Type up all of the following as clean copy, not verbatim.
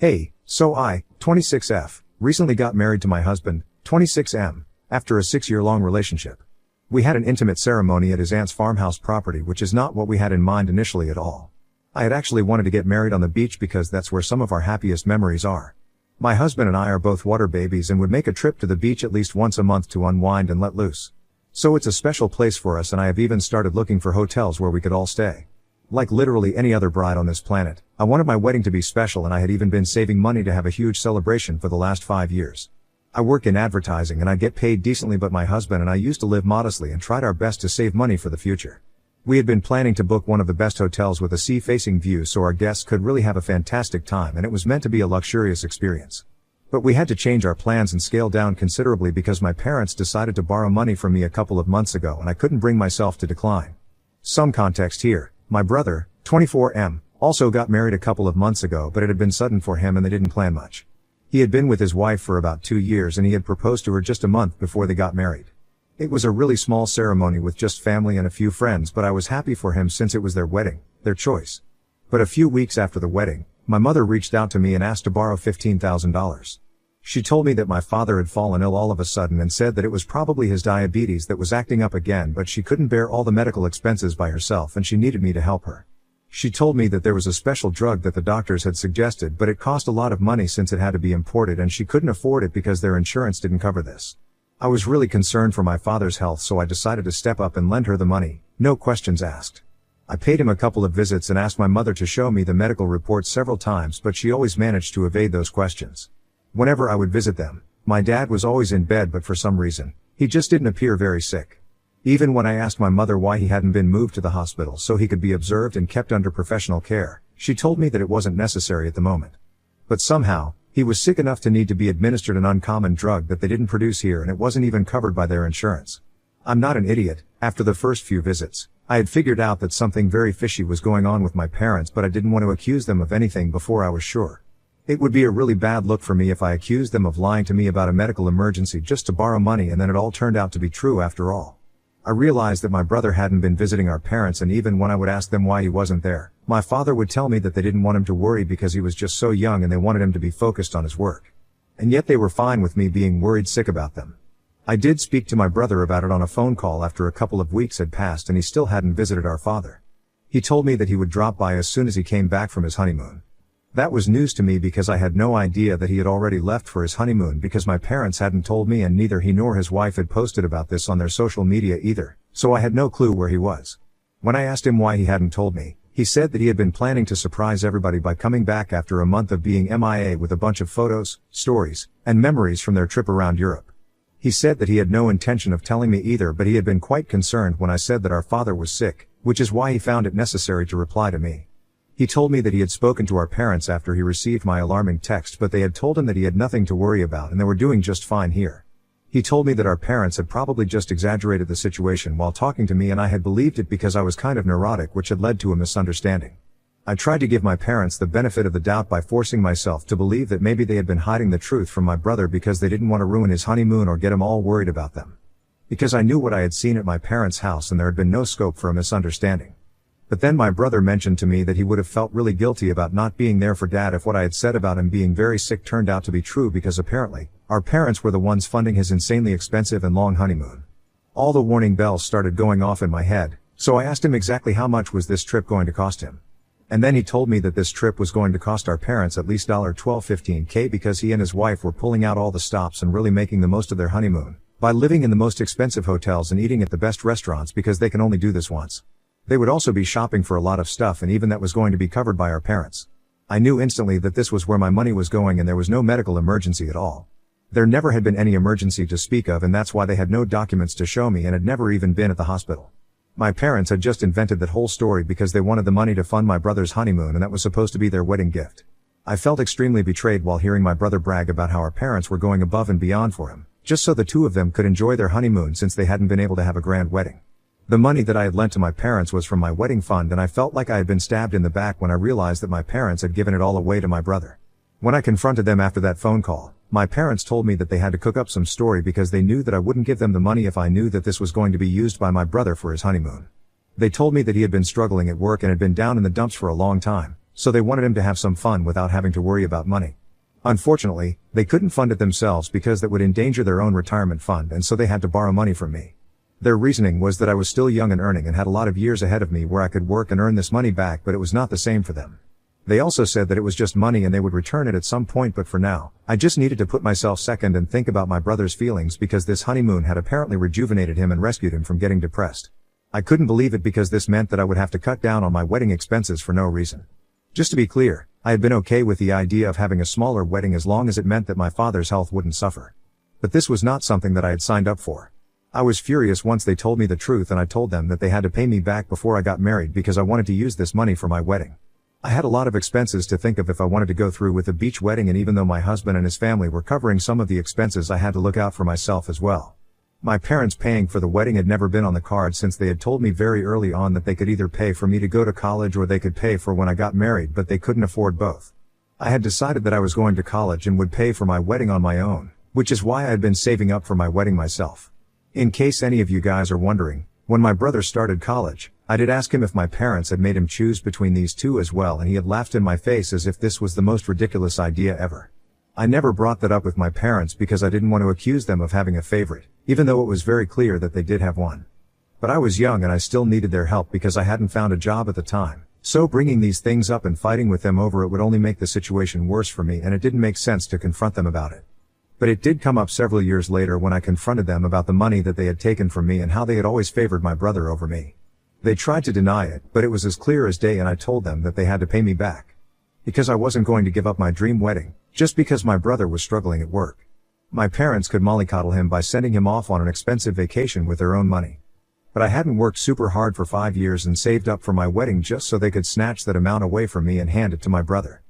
Hey, so I, 26F, recently got married to my husband, 26M, after a 6-year-long relationship. We had an intimate ceremony at his aunt's farmhouse property, which is not what we had in mind initially at all. I had actually wanted to get married on the beach because that's where some of our happiest memories are. My husband and I are both water babies and would make a trip to the beach at least once a month to unwind and let loose. So it's a special place for us, and I have even started looking for hotels where we could all stay. Like literally any other bride on this planet, I wanted my wedding to be special, and I had even been saving money to have a huge celebration for the last 5 years. I work in advertising and I get paid decently, but my husband and I used to live modestly and tried our best to save money for the future. We had been planning to book one of the best hotels with a sea-facing view so our guests could really have a fantastic time, and it was meant to be a luxurious experience. But we had to change our plans and scale down considerably because my parents decided to borrow money from me a couple of months ago, and I couldn't bring myself to decline. Some context here. My brother, 24M, also got married a couple of months ago, but it had been sudden for him and they didn't plan much. He had been with his wife for about 2 years and he had proposed to her just a month before they got married. It was a really small ceremony with just family and a few friends, but I was happy for him since it was their wedding, their choice. But a few weeks after the wedding, my mother reached out to me and asked to borrow $15,000. She told me that my father had fallen ill all of a sudden and said that it was probably his diabetes that was acting up again, but she couldn't bear all the medical expenses by herself and she needed me to help her. She told me that there was a special drug that the doctors had suggested, but it cost a lot of money since it had to be imported and she couldn't afford it because their insurance didn't cover this. I was really concerned for my father's health, so I decided to step up and lend her the money, no questions asked. I paid him a couple of visits and asked my mother to show me the medical reports several times, but she always managed to evade those questions. Whenever I would visit them, my dad was always in bed, but for some reason, he just didn't appear very sick. Even when I asked my mother why he hadn't been moved to the hospital so he could be observed and kept under professional care, she told me that it wasn't necessary at the moment. But somehow, he was sick enough to need to be administered an uncommon drug that they didn't produce here, and it wasn't even covered by their insurance. I'm not an idiot. After the first few visits, I had figured out that something very fishy was going on with my parents, but I didn't want to accuse them of anything before I was sure. It would be a really bad look for me if I accused them of lying to me about a medical emergency just to borrow money and then it all turned out to be true after all. I realized that my brother hadn't been visiting our parents, and even when I would ask them why he wasn't there, my father would tell me that they didn't want him to worry because he was just so young and they wanted him to be focused on his work. And yet they were fine with me being worried sick about them. I did speak to my brother about it on a phone call after a couple of weeks had passed and he still hadn't visited our father. He told me that he would drop by as soon as he came back from his honeymoon. That was news to me because I had no idea that he had already left for his honeymoon because my parents hadn't told me, and neither he nor his wife had posted about this on their social media either, so I had no clue where he was. When I asked him why he hadn't told me, he said that he had been planning to surprise everybody by coming back after a month of being MIA with a bunch of photos, stories, and memories from their trip around Europe. He said that he had no intention of telling me either, but he had been quite concerned when I said that our father was sick, which is why he found it necessary to reply to me. He told me that he had spoken to our parents after he received my alarming text, but they had told him that he had nothing to worry about and they were doing just fine here. He told me that our parents had probably just exaggerated the situation while talking to me, and I had believed it because I was kind of neurotic, which had led to a misunderstanding. I tried to give my parents the benefit of the doubt by forcing myself to believe that maybe they had been hiding the truth from my brother because they didn't want to ruin his honeymoon or get him all worried about them. Because I knew what I had seen at my parents' house and there had been no scope for a misunderstanding. But then my brother mentioned to me that he would have felt really guilty about not being there for Dad if what I had said about him being very sick turned out to be true, because apparently, our parents were the ones funding his insanely expensive and long honeymoon. All the warning bells started going off in my head, so I asked him exactly how much was this trip going to cost him. And then he told me that this trip was going to cost our parents at least $12-15K because he and his wife were pulling out all the stops and really making the most of their honeymoon by living in the most expensive hotels and eating at the best restaurants because they can only do this once. They would also be shopping for a lot of stuff, and even that was going to be covered by our parents. I knew instantly that this was where my money was going, and there was no medical emergency at all. There never had been any emergency to speak of, and that's why they had no documents to show me and had never even been at the hospital. My parents had just invented that whole story because they wanted the money to fund my brother's honeymoon, and that was supposed to be their wedding gift. I felt extremely betrayed while hearing my brother brag about how our parents were going above and beyond for him, just so the two of them could enjoy their honeymoon since they hadn't been able to have a grand wedding. The money that I had lent to my parents was from my wedding fund, and I felt like I had been stabbed in the back when I realized that my parents had given it all away to my brother. When I confronted them after that phone call, my parents told me that they had to cook up some story because they knew that I wouldn't give them the money if I knew that this was going to be used by my brother for his honeymoon. They told me that he had been struggling at work and had been down in the dumps for a long time, so they wanted him to have some fun without having to worry about money. Unfortunately, they couldn't fund it themselves because that would endanger their own retirement fund, and so they had to borrow money from me. Their reasoning was that I was still young and earning and had a lot of years ahead of me where I could work and earn this money back, but it was not the same for them. They also said that it was just money and they would return it at some point, but for now, I just needed to put myself second and think about my brother's feelings because this honeymoon had apparently rejuvenated him and rescued him from getting depressed. I couldn't believe it because this meant that I would have to cut down on my wedding expenses for no reason. Just to be clear, I had been okay with the idea of having a smaller wedding as long as it meant that my father's health wouldn't suffer. But this was not something that I had signed up for. I was furious once they told me the truth and I told them that they had to pay me back before I got married because I wanted to use this money for my wedding. I had a lot of expenses to think of if I wanted to go through with a beach wedding, and even though my husband and his family were covering some of the expenses, I had to look out for myself as well. My parents paying for the wedding had never been on the card since they had told me very early on that they could either pay for me to go to college or they could pay for when I got married, but they couldn't afford both. I had decided that I was going to college and would pay for my wedding on my own, which is why I had been saving up for my wedding myself. In case any of you guys are wondering, when my brother started college, I did ask him if my parents had made him choose between these two as well, and he had laughed in my face as if this was the most ridiculous idea ever. I never brought that up with my parents because I didn't want to accuse them of having a favorite, even though it was very clear that they did have one. But I was young and I still needed their help because I hadn't found a job at the time, so bringing these things up and fighting with them over it would only make the situation worse for me, and it didn't make sense to confront them about it. But it did come up several years later when I confronted them about the money that they had taken from me and how they had always favored my brother over me. They tried to deny it, but it was as clear as day, and I told them that they had to pay me back. Because I wasn't going to give up my dream wedding, just because my brother was struggling at work. My parents could mollycoddle him by sending him off on an expensive vacation with their own money. But I hadn't worked super hard for 5 years and saved up for my wedding just so they could snatch that amount away from me and hand it to my brother.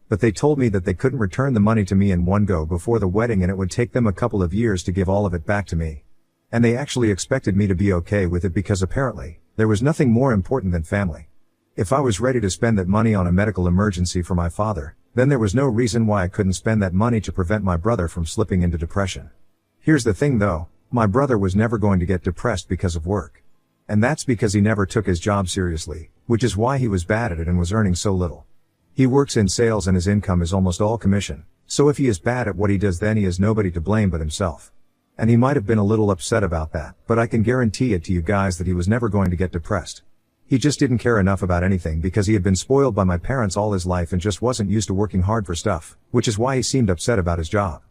But they told me that they couldn't return the money to me in one go before the wedding, and it would take them a couple of years to give all of it back to me. And they actually expected me to be okay with it because apparently, there was nothing more important than family. If I was ready to spend that money on a medical emergency for my father, then there was no reason why I couldn't spend that money to prevent my brother from slipping into depression. Here's the thing though, my brother was never going to get depressed because of work. And that's because he never took his job seriously, which is why he was bad at it and was earning so little. He works in sales and his income is almost all commission, so if he is bad at what he does then he has nobody to blame but himself. And he might have been a little upset about that, but I can guarantee it to you guys that he was never going to get depressed. He just didn't care enough about anything because he had been spoiled by my parents all his life and just wasn't used to working hard for stuff, which is why he seemed upset about his job.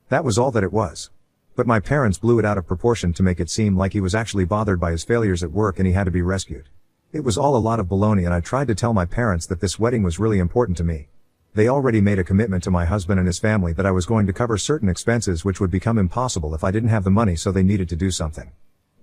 That was all that it was. But my parents blew it out of proportion to make it seem like he was actually bothered by his failures at work and he had to be rescued. It was all a lot of baloney, and I tried to tell my parents that this wedding was really important to me. They already made a commitment to my husband and his family that I was going to cover certain expenses which would become impossible if I didn't have the money, so they needed to do something.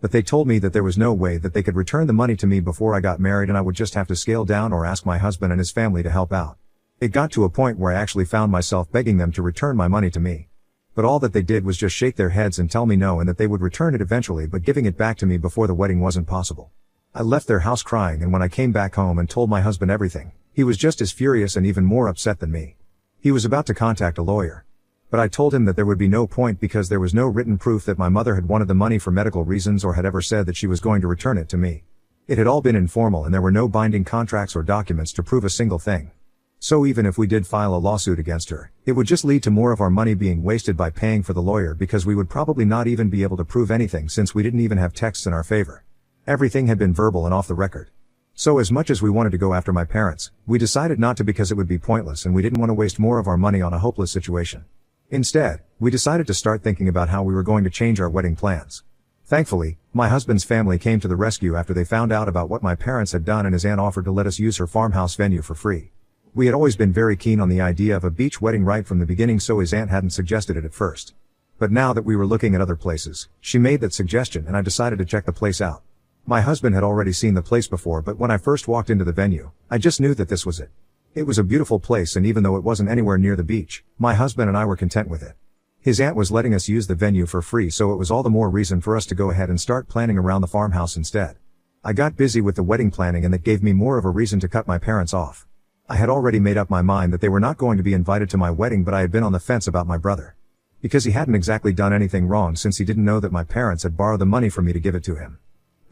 But they told me that there was no way that they could return the money to me before I got married and I would just have to scale down or ask my husband and his family to help out. It got to a point where I actually found myself begging them to return my money to me. But all that they did was just shake their heads and tell me no, and that they would return it eventually, but giving it back to me before the wedding wasn't possible. I left their house crying, and when I came back home and told my husband everything, he was just as furious and even more upset than me. He was about to contact a lawyer. But I told him that there would be no point because there was no written proof that my mother had wanted the money for medical reasons or had ever said that she was going to return it to me. It had all been informal and there were no binding contracts or documents to prove a single thing. So even if we did file a lawsuit against her, it would just lead to more of our money being wasted by paying for the lawyer because we would probably not even be able to prove anything since we didn't even have texts in our favor. Everything had been verbal and off the record. So as much as we wanted to go after my parents, we decided not to because it would be pointless and we didn't want to waste more of our money on a hopeless situation. Instead, we decided to start thinking about how we were going to change our wedding plans. Thankfully, my husband's family came to the rescue after they found out about what my parents had done, and his aunt offered to let us use her farmhouse venue for free. We had always been very keen on the idea of a beach wedding right from the beginning, so his aunt hadn't suggested it at first. But now that we were looking at other places, she made that suggestion and I decided to check the place out. My husband had already seen the place before, but when I first walked into the venue, I just knew that this was it. It was a beautiful place, and even though it wasn't anywhere near the beach, my husband and I were content with it. His aunt was letting us use the venue for free, so it was all the more reason for us to go ahead and start planning around the farmhouse instead. I got busy with the wedding planning, and that gave me more of a reason to cut my parents off. I had already made up my mind that they were not going to be invited to my wedding, but I had been on the fence about my brother. Because he hadn't exactly done anything wrong since he didn't know that my parents had borrowed the money from me to give it to him.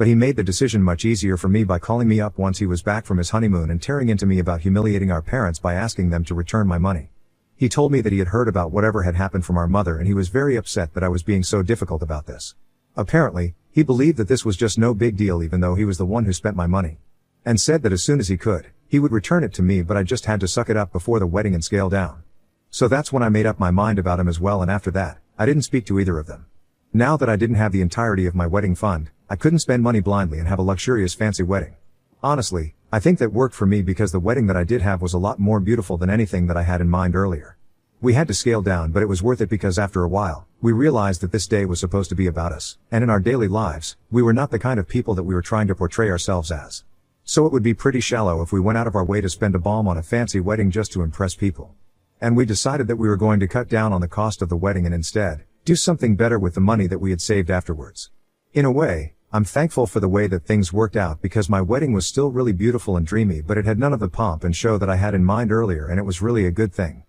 But he made the decision much easier for me by calling me up once he was back from his honeymoon and tearing into me about humiliating our parents by asking them to return my money. He told me that he had heard about whatever had happened from our mother and he was very upset that I was being so difficult about this. Apparently, he believed that this was just no big deal even though he was the one who spent my money. And said that as soon as he could, he would return it to me, but I just had to suck it up before the wedding and scale down. So that's when I made up my mind about him as well, and after that, I didn't speak to either of them. Now that I didn't have the entirety of my wedding fund, I couldn't spend money blindly and have a luxurious fancy wedding. Honestly, I think that worked for me because the wedding that I did have was a lot more beautiful than anything that I had in mind earlier. We had to scale down, but it was worth it because after a while, we realized that this day was supposed to be about us, and in our daily lives, we were not the kind of people that we were trying to portray ourselves as. So it would be pretty shallow if we went out of our way to spend a bomb on a fancy wedding just to impress people. And we decided that we were going to cut down on the cost of the wedding and instead, do something better with the money that we had saved afterwards. In a way, I'm thankful for the way that things worked out because my wedding was still really beautiful and dreamy, but it had none of the pomp and show that I had in mind earlier, and it was really a good thing.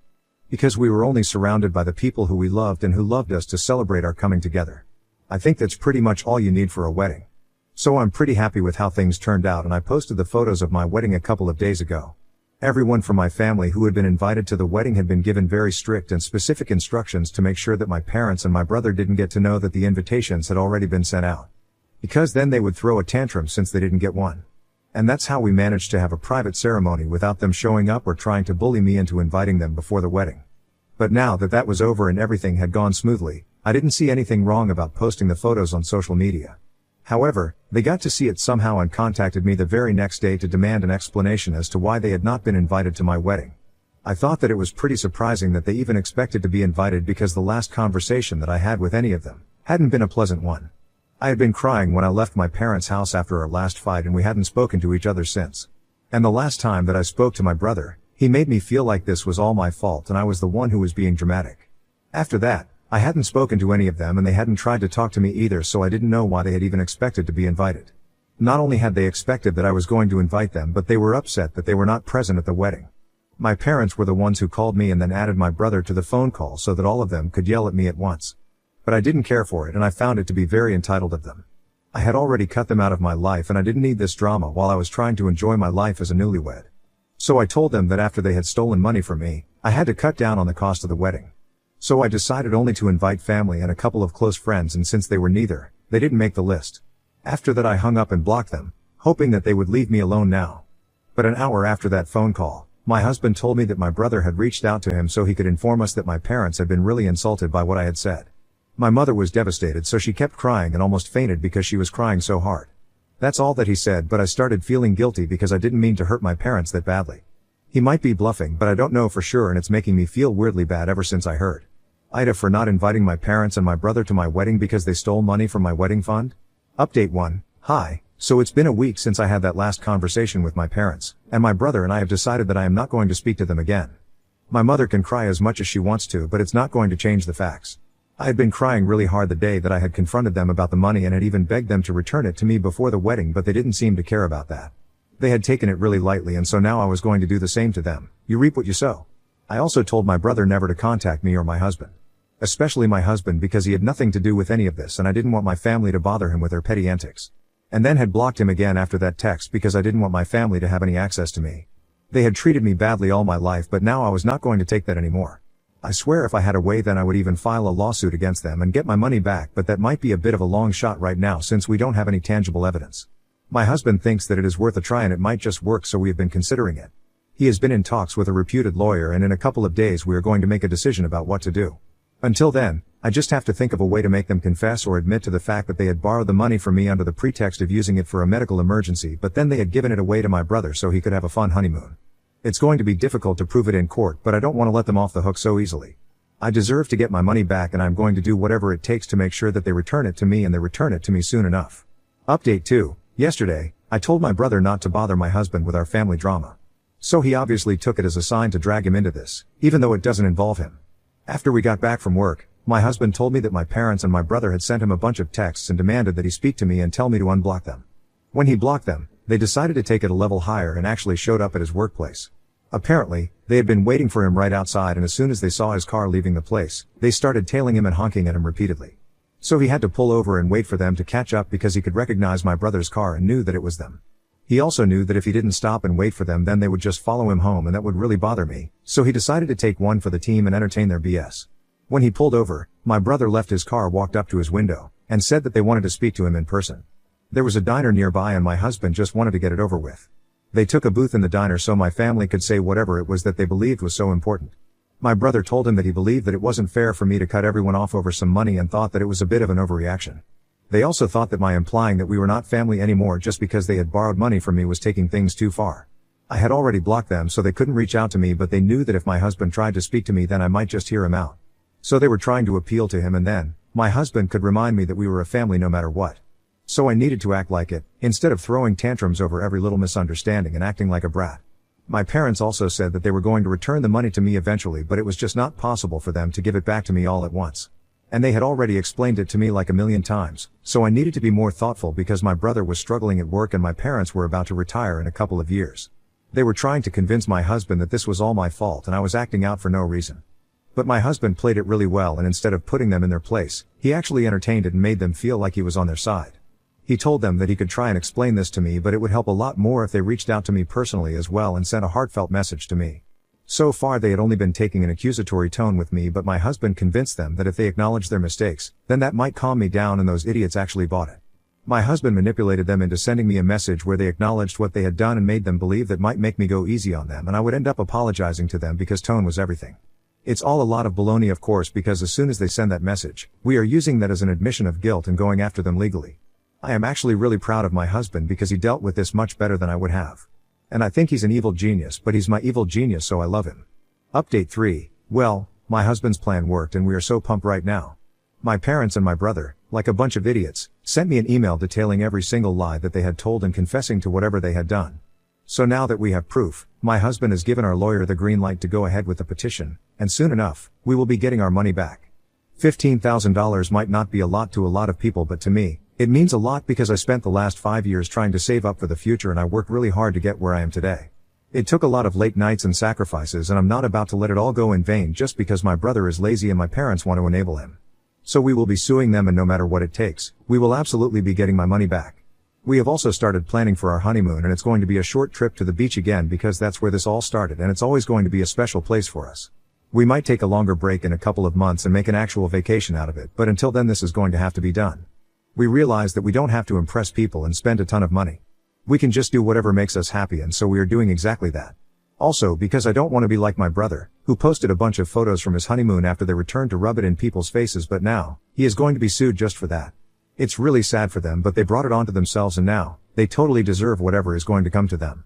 Because we were only surrounded by the people who we loved and who loved us to celebrate our coming together. I think that's pretty much all you need for a wedding. So I'm pretty happy with how things turned out, and I posted the photos of my wedding a couple of days ago. Everyone from my family who had been invited to the wedding had been given very strict and specific instructions to make sure that my parents and my brother didn't get to know that the invitations had already been sent out. Because then they would throw a tantrum since they didn't get one. And that's how we managed to have a private ceremony without them showing up or trying to bully me into inviting them before the wedding. But now that that was over and everything had gone smoothly, I didn't see anything wrong about posting the photos on social media. However, they got to see it somehow and contacted me the very next day to demand an explanation as to why they had not been invited to my wedding. I thought that it was pretty surprising that they even expected to be invited because the last conversation that I had with any of them hadn't been a pleasant one. I had been crying when I left my parents' house after our last fight, and we hadn't spoken to each other since. And the last time that I spoke to my brother, he made me feel like this was all my fault and I was the one who was being dramatic. After that, I hadn't spoken to any of them and they hadn't tried to talk to me either, so I didn't know why they had even expected to be invited. Not only had they expected that I was going to invite them, but they were upset that they were not present at the wedding. My parents were the ones who called me and then added my brother to the phone call so that all of them could yell at me at once. But I didn't care for it and I found it to be very entitled of them. I had already cut them out of my life and I didn't need this drama while I was trying to enjoy my life as a newlywed. So I told them that after they had stolen money from me, I had to cut down on the cost of the wedding. So I decided only to invite family and a couple of close friends, and since they were neither, they didn't make the list. After that I hung up and blocked them, hoping that they would leave me alone now. But an hour after that phone call, my husband told me that my brother had reached out to him so he could inform us that my parents had been really insulted by what I had said. My mother was devastated, so she kept crying and almost fainted because she was crying so hard. That's all that he said, but I started feeling guilty because I didn't mean to hurt my parents that badly. He might be bluffing, but I don't know for sure, and it's making me feel weirdly bad ever since I heard. Ida for not inviting my parents and my brother to my wedding because they stole money from my wedding fund? Update 1. Hi. So it's been a week since I had that last conversation with my parents, and my brother and I have decided that I am not going to speak to them again. My mother can cry as much as she wants to, but it's not going to change the facts. I had been crying really hard the day that I had confronted them about the money and had even begged them to return it to me before the wedding, but they didn't seem to care about that. They had taken it really lightly, and so now I was going to do the same to them. You reap what you sow. I also told my brother never to contact me or my husband. Especially my husband, because he had nothing to do with any of this and I didn't want my family to bother him with their petty antics. And then had blocked him again after that text because I didn't want my family to have any access to me. They had treated me badly all my life, but now I was not going to take that anymore. I swear if I had a way then I would even file a lawsuit against them and get my money back, but that might be a bit of a long shot right now since we don't have any tangible evidence. My husband thinks that it is worth a try and it might just work, so we have been considering it. He has been in talks with a reputed lawyer and in a couple of days we are going to make a decision about what to do. Until then, I just have to think of a way to make them confess or admit to the fact that they had borrowed the money from me under the pretext of using it for a medical emergency, but then they had given it away to my brother so he could have a fun honeymoon. It's going to be difficult to prove it in court, but I don't want to let them off the hook so easily. I deserve to get my money back and I'm going to do whatever it takes to make sure that they return it to me, and they return it to me soon enough. Update 2. Yesterday, I told my brother not to bother my husband with our family drama. So he obviously took it as a sign to drag him into this, even though it doesn't involve him. After we got back from work, my husband told me that my parents and my brother had sent him a bunch of texts and demanded that he speak to me and tell me to unblock them. When he blocked them, they decided to take it a level higher and actually showed up at his workplace. Apparently, they had been waiting for him right outside, and as soon as they saw his car leaving the place, they started tailing him and honking at him repeatedly. So he had to pull over and wait for them to catch up because he could recognize my brother's car and knew that it was them. He also knew that if he didn't stop and wait for them then they would just follow him home and that would really bother me, so he decided to take one for the team and entertain their BS. When he pulled over, my brother left his car, walked up to his window, and said that they wanted to speak to him in person. There was a diner nearby and my husband just wanted to get it over with. They took a booth in the diner so my family could say whatever it was that they believed was so important. My brother told him that he believed that it wasn't fair for me to cut everyone off over some money and thought that it was a bit of an overreaction. They also thought that my implying that we were not family anymore just because they had borrowed money from me was taking things too far. I had already blocked them so they couldn't reach out to me, but they knew that if my husband tried to speak to me then I might just hear him out. So they were trying to appeal to him and then, my husband could remind me that we were a family no matter what. So I needed to act like it, instead of throwing tantrums over every little misunderstanding and acting like a brat. My parents also said that they were going to return the money to me eventually, but it was just not possible for them to give it back to me all at once. And they had already explained it to me like a million times, so I needed to be more thoughtful because my brother was struggling at work and my parents were about to retire in a couple of years. They were trying to convince my husband that this was all my fault and I was acting out for no reason. But my husband played it really well, and instead of putting them in their place, he actually entertained it and made them feel like he was on their side. He told them that he could try and explain this to me, but it would help a lot more if they reached out to me personally as well and sent a heartfelt message to me. So far they had only been taking an accusatory tone with me, but my husband convinced them that if they acknowledged their mistakes, then that might calm me down, and those idiots actually bought it. My husband manipulated them into sending me a message where they acknowledged what they had done and made them believe that might make me go easy on them and I would end up apologizing to them because tone was everything. It's all a lot of baloney, of course, because as soon as they send that message, we are using that as an admission of guilt and going after them legally. I am actually really proud of my husband because he dealt with this much better than I would have. And I think he's an evil genius, but he's my evil genius, so I love him. Update 3. Well, my husband's plan worked and we are so pumped right now. My parents and my brother, like a bunch of idiots, sent me an email detailing every single lie that they had told and confessing to whatever they had done. So now that we have proof, my husband has given our lawyer the green light to go ahead with the petition, and soon enough, we will be getting our money back. $15,000 might not be a lot to a lot of people, but to me, it means a lot because I spent the last 5 years trying to save up for the future and I worked really hard to get where I am today. It took a lot of late nights and sacrifices, and I'm not about to let it all go in vain just because my brother is lazy and my parents want to enable him. So we will be suing them, and no matter what it takes, we will absolutely be getting my money back. We have also started planning for our honeymoon, and it's going to be a short trip to the beach again because that's where this all started, and it's always going to be a special place for us. We might take a longer break in a couple of months and make an actual vacation out of it, but until then this is going to have to be done. We realize that we don't have to impress people and spend a ton of money. We can just do whatever makes us happy, and so we are doing exactly that. Also, because I don't want to be like my brother, who posted a bunch of photos from his honeymoon after they returned to rub it in people's faces, but now, he is going to be sued just for that. It's really sad for them, but they brought it onto themselves and now, they totally deserve whatever is going to come to them.